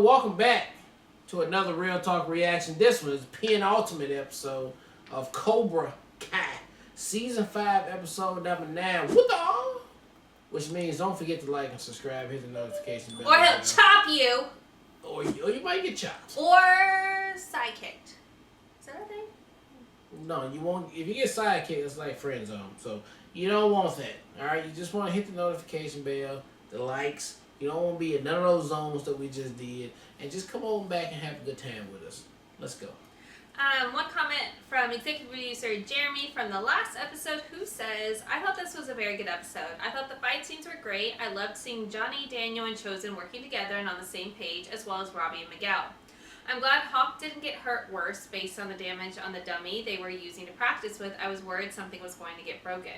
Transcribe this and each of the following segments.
Welcome back to another Real Talk reaction. This one is penultimate episode of Cobra Kai, season 5, episode number 9. What the hell? Which means don't forget to like and subscribe, hit the notification bell. Or he'll chop you. Or you might get chopped. Or sidekicked. Is that a thing? No, you won't. If you get sidekicked, it's like friend zone. So you don't want that. Alright, you just want to hit the notification bell, the likes. You don't want to be in none of those zones that we just did. And just come on back and have a good time with us. Let's go. One comment from executive producer Jeremy from the last episode who says, I thought this was a very good episode. I thought the fight scenes were great. I loved seeing Johnny, Daniel, and Chosen working together and on the same page, as well as Robbie and Miguel. I'm glad Hawk didn't get hurt worse based on the damage on the dummy they were using to practice with. I was worried something was going to get broken.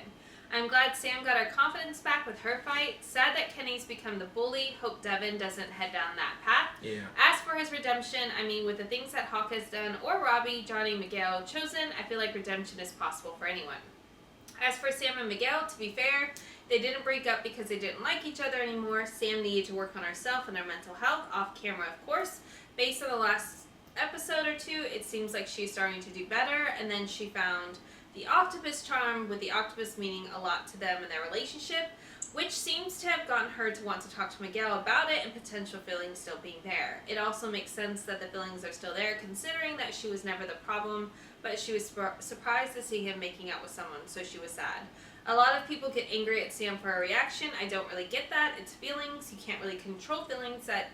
I'm glad Sam got her confidence back with her fight. Sad that Kenny's become the bully. Hope Devin doesn't head down that path. Yeah. As for his redemption, I mean, with the things that Hawk has done, or Robbie, Johnny, Miguel, Chosen, I feel like redemption is possible for anyone. As for Sam and Miguel, to be fair, they didn't break up because they didn't like each other anymore. Sam needed to work on herself and her mental health, off camera, of course. Based on the last episode or two, it seems like she's starting to do better, and then she found the octopus charm, with the octopus meaning a lot to them in their relationship, which seems to have gotten her to want to talk to Miguel about it and potential feelings still being there. It also makes sense that the feelings are still there, considering that she was never the problem, but she was surprised to see him making out with someone, so she was sad. A lot of people get angry at Sam for her reaction. I don't really get that. It's feelings. You can't really control feelings that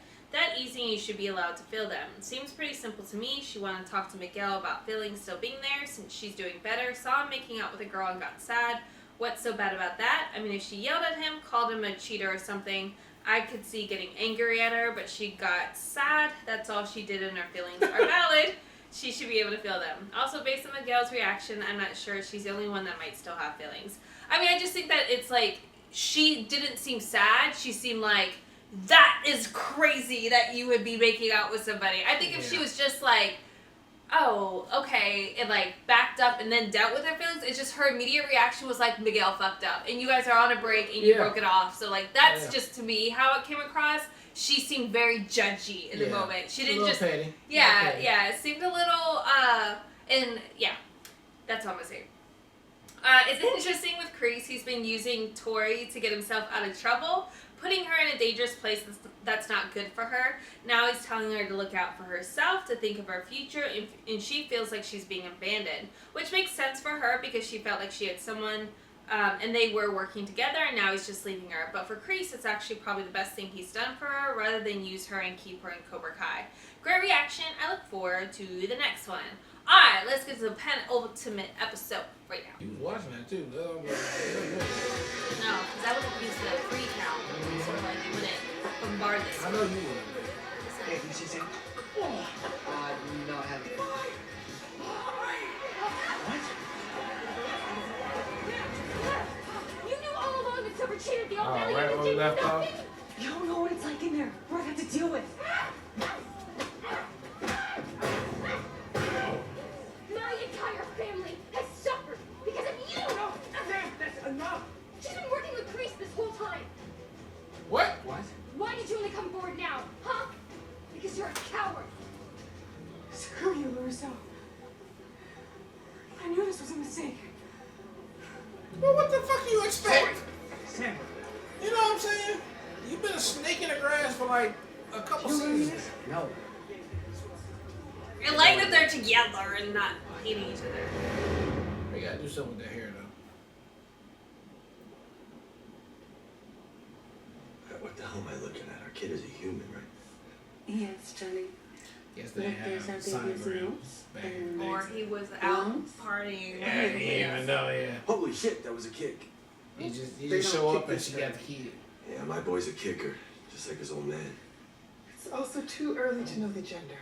easy, and you should be allowed to feel them. It seems pretty simple to me. She wanted to talk to Miguel about feelings still being there since she's doing better. Saw him making out with a girl and got sad. What's so bad about that? I mean, if she yelled at him, called him a cheater or something, I could see getting angry at her, but she got sad. That's all she did, and her feelings are valid. She should be able to feel them. Also, based on Miguel's reaction, I'm not sure she's the only one that might still have feelings. I mean, I just think that it's like, she didn't seem sad. She seemed like, that is crazy that you would be making out with somebody. I think if she was just like, oh, okay, and like backed up and then dealt with her feelings, it's just her immediate reaction was like, Miguel fucked up. And you guys are on a break and you broke it off. So like, that's just to me how it came across. She seemed very judgy in the moment. She didn't just, petty. It seemed a little, and yeah, that's all I'm gonna say. It's interesting with Kreese, he's been using Tori to get himself out of trouble, putting her in a dangerous place that's not good for her. Now he's telling her to look out for herself, to think of her future, and she feels like she's being abandoned, which makes sense for her because she felt like she had someone, and they were working together, and now he's just leaving her. But for Kreese, it's actually probably the best thing he's done for her, rather than use her and keep her in Cobra Kai. Great reaction. I look forward to the next one. Alright, let's get to the penultimate episode right now. You was watching that too. No, because I wasn't used to the free count. So like they wouldn't bombard this. I know you would. Hey, can you see Sam? No, I haven't. What? You knew all along that Silver cheated the old Oh, belly right and when did we left off. nothing. You don't know what it's like in there. What I have to deal with. My entire family has suffered because of you. No, that's enough. She's been working with Kreese this whole time. What? What? Why did you only come forward now, huh? Because you're a coward. Screw you, Larissa. I knew this was a mistake. Well, what the fuck do you expect? Sam. You know what I'm saying? You've been a snake in the grass for like a couple seasons. No. I like that they're together and not hating each other. They gotta do something with their hair though. What the hell am I looking at? Our kid is a human, right? Yes, Johnny. Guess they Look, have there's our baby's sonograms nose. back And in the Or day. he was out partying. Yeah, he didn't even know, Holy shit, that was a kick. He just They show don't up kick and this she guy. got the kid. Yeah, my boy's a kicker, just like his old man. It's also too early to know the gender.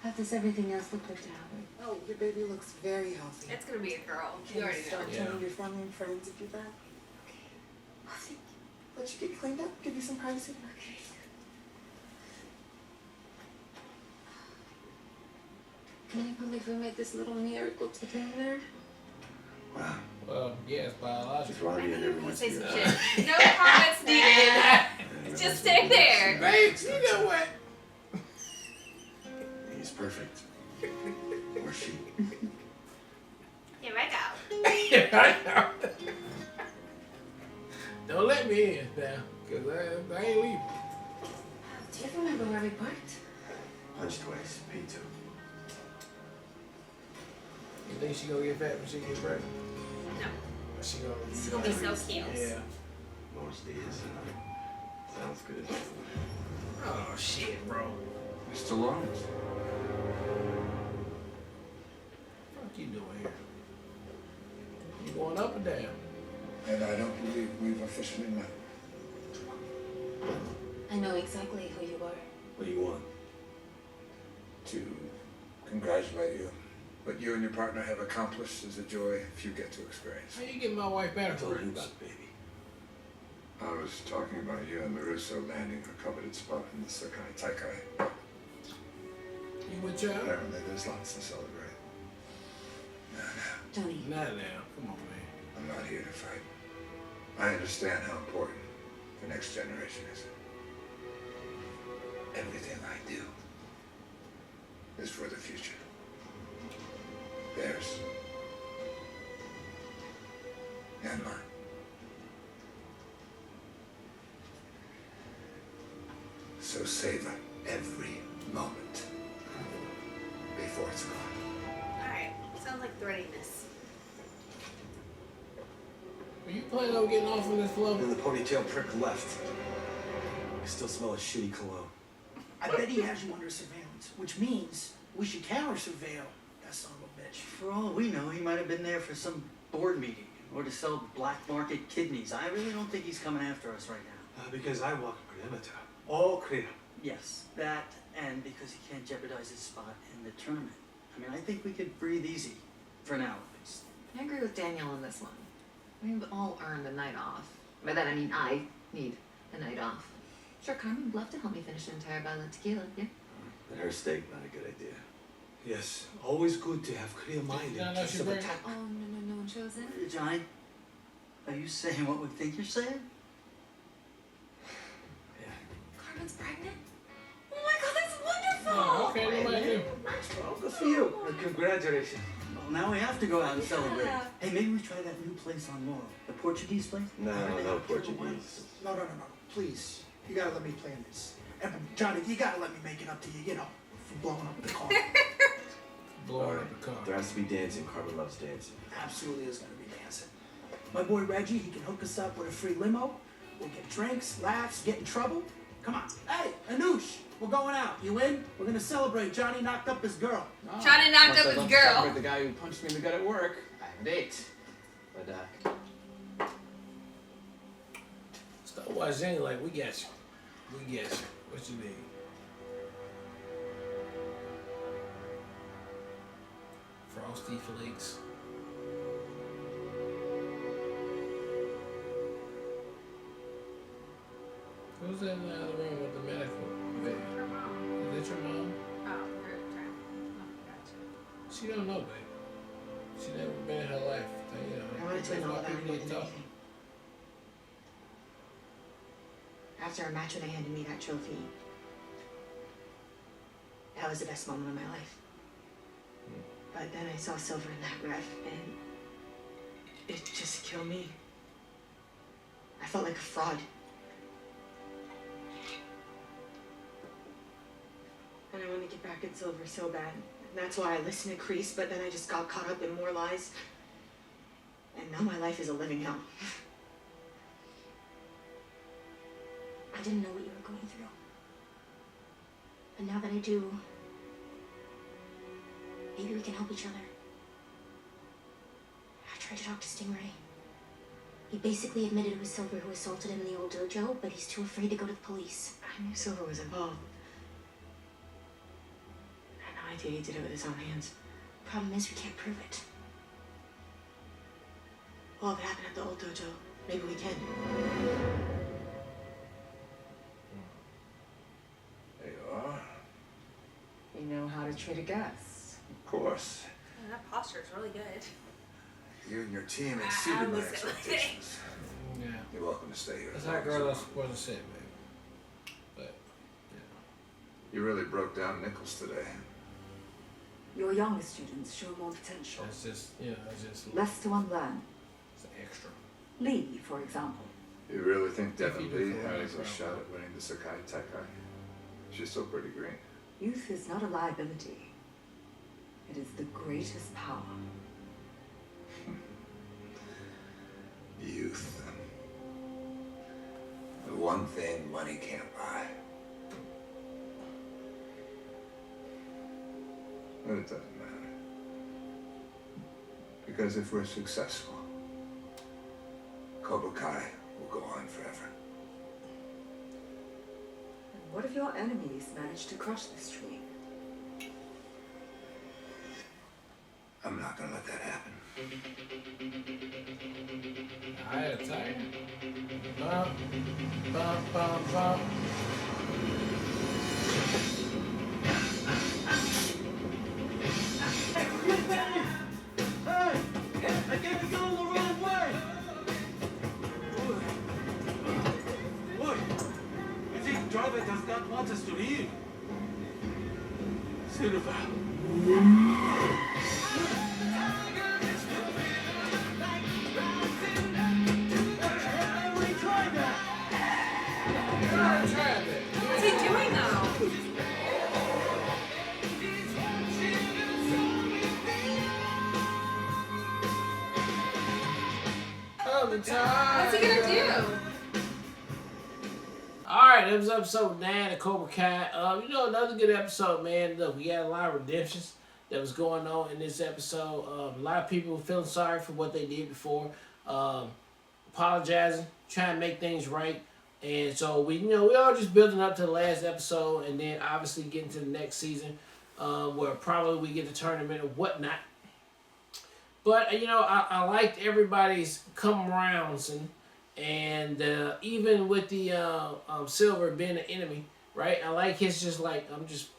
How does everything else look like to Howard? Oh, your baby looks very healthy. It's gonna be a girl. Can You already know. start Yeah. telling your family and friends if you're back? Okay. Let you get cleaned up, give you some privacy. Okay. Can you believe we made this little miracle together? Wow. Well, yeah, it's biological. Just Ronnie and You everyone's say some here. shit. No comments needed. Just stay there. Babe, you know what? perfect. Or she. Here I go. Don't let me in now, because I ain't leaving. Do you remember where we parked? Punch twice, pay two. You think she gonna get fat when she gets pregnant? No. Or she gonna She'll be so cute. Yeah. Most days. Sounds good. Oh shit, bro. Mr. Lawrence. What you doing here? You going up or down? And I don't believe we've officially met. I know exactly who you are. What do you want? To congratulate you. What you and your partner have accomplished is a joy few get to experience. How you get my wife better I for told you it? about the baby. I was talking about you and LaRusso landing a coveted spot in the Sakai Taikai. You with child? Apparently there's lots to celebrate. No, Johnny. Not now. Come on, man. I'm not here to fight. I understand how important the next generation is. Everything I do is for the future. Theirs. And mine. So savor every moment before it's gone. Alright. Sounds like threading this. Are you planning on getting off on this floor? And the ponytail prick left. I still smell a shitty cologne. I bet he has you under surveillance, which means we should counter surveil that son of a bitch. For all we know, he might have been there for some board meeting or to sell black market kidneys. I really don't think he's coming after us right now. Because I walk a perimeter. All clear. Yes, that and because he can't jeopardize his spot in the tournament. I mean, I think we could breathe easy for now at least. I agree with Danielle on this one. We've all earned a night off. By that I mean I need a night off. Sure, Carmen would love to help me finish an entire bottle of tequila, yeah? But her steak, not a good idea. Yes, always good to have clear mind Yeah, in no, case she of bring- attack. Oh, no, Chosen. Johnny, are you saying what we think you're saying? Carmen's pregnant? Oh my god, that's wonderful! Oh, okay, what about you? Well, good for you. Congratulations. Well, now we have to go out and celebrate. Yeah. Hey, maybe we try that new place on Laurel, the Portuguese place? No, no Portuguese. No. Please. You gotta let me plan this. And Johnny, you gotta let me make it up to you, for blowing up the car. Blowing up the car. There has to be dancing. Carmen loves dancing. Absolutely is gonna be dancing. My boy Reggie, he can hook us up with a free limo. We'll get drinks, laughs, get in trouble. Come on. Hey, Anoush, we're going out. You in? We're gonna celebrate. Johnny knocked up his girl. Johnny knocked up his girl. The guy who punched me in the gut at work. I have a date. But, Stop watching like we got you. We got you. What you need? Frosty Flakes. Who's in the other room with the medical baby? Her mom. Is that your mom? Oh, her friend. Oh, gotcha. She don't know, babe. She never been in her life. You know, I wanted to that's know why about her people more need than to talk. anything. After our match when they handed me that trophy, that was the best moment of my life. But then I saw Silver in that ref, and it just killed me. I felt like a fraud. And I wanted to get back at Silver so bad. And that's why I listened to Kreese, but then I just got caught up in more lies. And now my life is a living hell. I didn't know what you were going through. But now that I do, maybe we can help each other. I tried to talk to Stingray. He basically admitted it was Silver who assaulted him in the old dojo, but he's too afraid to go to the police. I knew Silver was involved. I had no idea he did it with his own hands. Problem is, we can't prove it. Well, if it happened at the old dojo, maybe we can. There you are. You know how to treat a guest. Of course. Oh, that posture's really good. You and your team I exceeded my was- expectations. Yeah. You're welcome to stay here. That's how girls are supposed to sit, babe. But, You really broke down Nichols today. Your younger students show more potential. That's just, that's just Less to unlearn. it's extra. Lee, for example. You really think Devin If you Lee do has a right, shot at winning the Sakai Tekai? She's still pretty green. Youth is not a liability. It is the greatest power. Youth. The one thing money can't buy. But it doesn't matter. Because if we're successful, Cobra Kai will go on forever. And what if your enemies manage to crush this tree? I'm not gonna let that happen. I had a tiger. Bum, bum, bum, bum. Hey! I think you're going the wrong way! Boy, you think driver does not want us to leave? Silver. What's he doing though? Oh, the time. What's he gonna do? Alright, that was episode 9 of Cobra Kai. Another good episode, man. Look, we had a lot of redemptions that was going on in this episode. A lot of people feeling sorry for what they did before. Apologizing, trying to make things right. And so we all just building up to the last episode, and then obviously getting to the next season, where probably we get the tournament or whatnot. But I liked everybody's come arounds, and even with the Silver being an enemy, right? I like his just like I'm just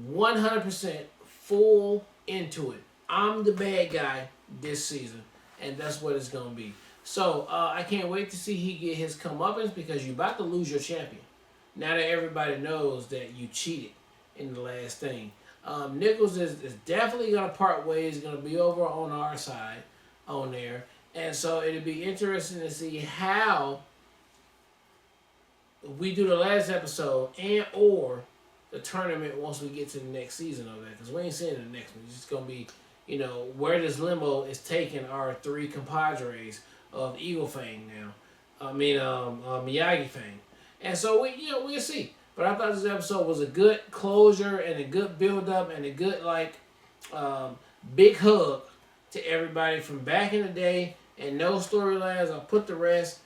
100% full into it. I'm the bad guy this season, and that's what it's gonna be. So I can't wait to see he get his comeuppance, because you're about to lose your champion. Now that everybody knows that you cheated in the last thing. Nichols is definitely going to part ways, going to be over on our side on there. And so it'll be interesting to see how we do the last episode and or the tournament once we get to the next season of that. Because we ain't seeing the next one. It's just going to be, where this limo is taking our 3 compadres of Eagle Fang now. Miyagi Fang. And so we'll see. But I thought this episode was a good closure and a good build up and a good big hug to everybody from back in the day, and no storylines. I'll put the rest.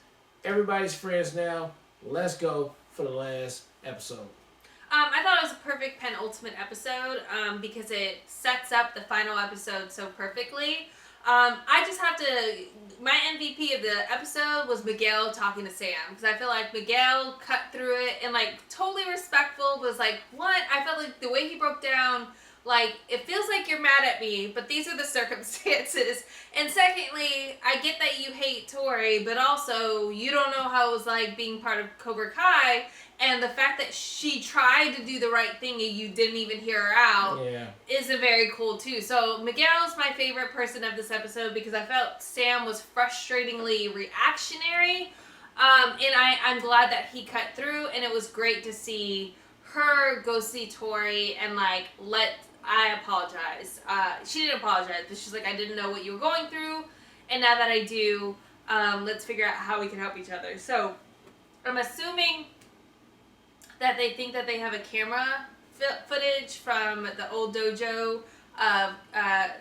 Everybody's friends now. Let's go for the last episode. I thought it was a perfect penultimate episode because it sets up the final episode so perfectly. I just have to. My MVP of the episode was Miguel talking to Sam, because I feel like Miguel cut through it and totally respectful. Was what? I felt like the way he broke down, it feels like you're mad at me, but these are the circumstances. And secondly, I get that you hate Tori, but also you don't know how it was like being part of Cobra Kai. And the fact that she tried to do the right thing and you didn't even hear her out is a very cool too. So Miguel's my favorite person of this episode, because I felt Sam was frustratingly reactionary. And I'm glad that he cut through, and it was great to see her go see Tori and I apologize. She didn't apologize, but she's I didn't know what you were going through, and now that I do, let's figure out how we can help each other. So I'm assuming that they think that they have a camera footage from the old dojo of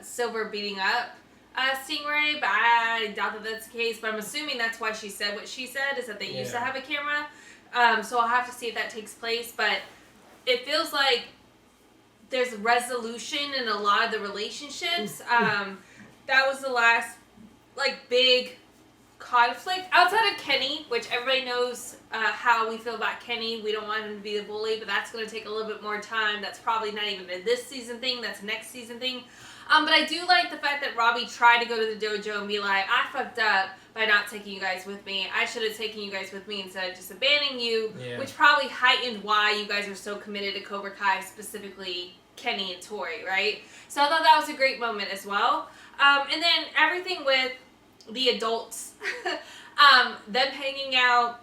Silver beating up Stingray, but I doubt that that's the case. But I'm assuming that's why she said what she said, is that they used to have a camera. So I'll have to see if that takes place. But it feels like there's resolution in a lot of the relationships. That was the last big conflict outside of Kenny, which everybody knows how we feel about Kenny. We don't want him to be the bully, but that's going to take a little bit more time. That's probably not even a this season thing. That's a next season thing. But I do like the fact that Robbie tried to go to the dojo and be like, I fucked up by not taking you guys with me. I should have taken you guys with me instead of just abandoning you, which probably heightened why you guys are so committed to Cobra Kai, specifically Kenny and Tori, right? So I thought that was a great moment as well. And then everything with the adults, them hanging out,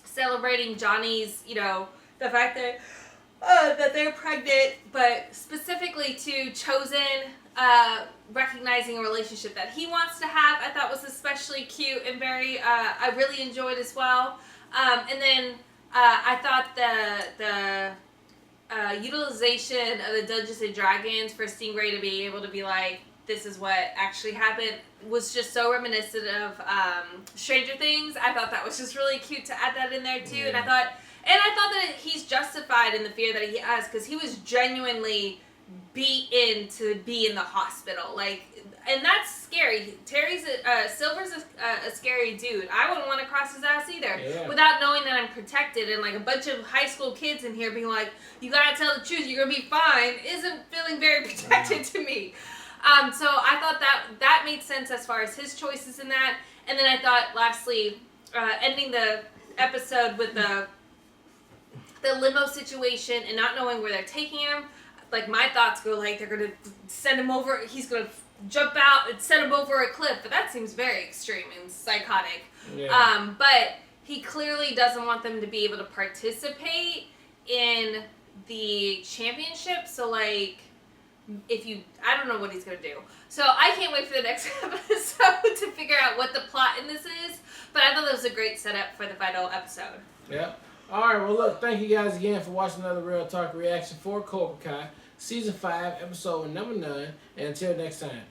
celebrating Johnny's, you know, the fact that they're pregnant, but specifically to Chosen recognizing a relationship that he wants to have, I thought was especially cute and very, I really enjoyed as well. And then I thought the utilization of the Dungeons and Dragons for Stingray to be able to be like, this is what actually happened, was just so reminiscent of Stranger Things. I thought that was just really cute to add that in there too. And I thought that he's justified in the fear that he has, because he was genuinely beaten to be in the hospital. Like, and that's scary. Silver's a scary dude. I wouldn't want to cross his ass either, without knowing that I'm protected, and like a bunch of high school kids in here being like, you gotta tell the truth, you're gonna be fine, isn't feeling very protected to me. So I thought that made sense as far as his choices in that. And then I thought, lastly, ending the episode with the limo situation and not knowing where they're taking him, like my thoughts go like they're going to send him over, he's going to jump out and send him over a cliff, but that seems very extreme and psychotic. But he clearly doesn't want them to be able to participate in the championship, so like, I don't know what he's going to do. So I can't wait for the next episode to figure out what the plot in this is. But I thought that was a great setup for the final episode. Yeah. All right. Well, look, thank you guys again for watching another Real Talk reaction for Cobra Kai, Season 5, Episode number 9. And until next time.